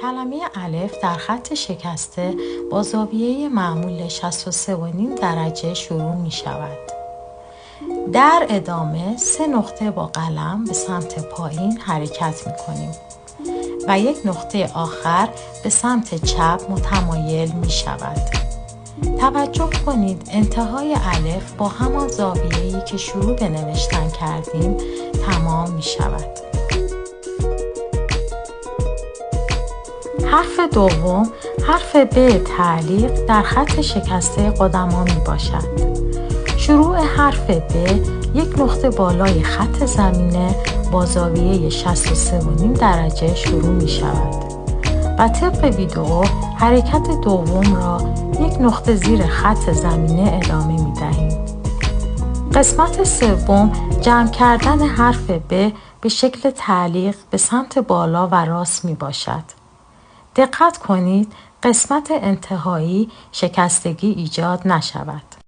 کلمه الف در خط شکسته با زاویه معمول 63.5 درجه شروع می شود. در ادامه 3 نقطه با قلم به سمت پایین حرکت می کنیم و یک نقطه آخر به سمت چپ متمایل می شود. توجه کنید انتهای الف با همان زاویه‌ای که شروع به نوشتن کردیم تمام می شود. حرف دوم حرف ب تعلیق در خط شکسته قدما می باشد. شروع حرف ب یک نقطه بالای خط زمینه با زاویه 63.5 درجه شروع می شود و طبق ویدئو حرکت دوم را یک نقطه زیر خط زمینه ادامه می دهیم. قسمت سوم جمع کردن حرف ب به شکل تعلیق به سمت بالا و راست می باشد. دقت کنید قسمت انتهایی شکستگی ایجاد نشود.